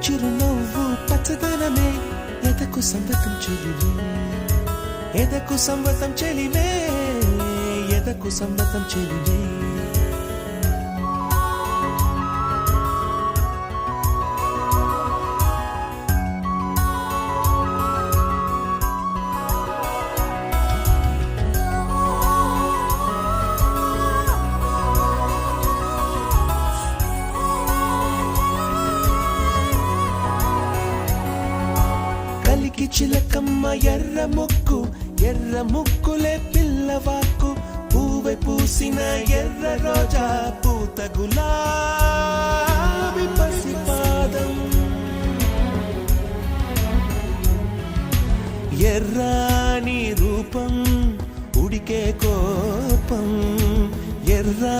చిరునవ్వు పచ్చదనమే ఎదకు సంబతం చెలిమే ఎదకు సంబతం చెలిమే ఎదకు సంబతం చెలిమే కలికి చిలకమ్మ ఎర్ర ముక్కులే పిల్లవాకు పూవె పూసిన ఎర్ర రోజా పూత గులాబీ పసిపాదం ఎర్రాని రూపం ఉడికే కోపం ఎర్రా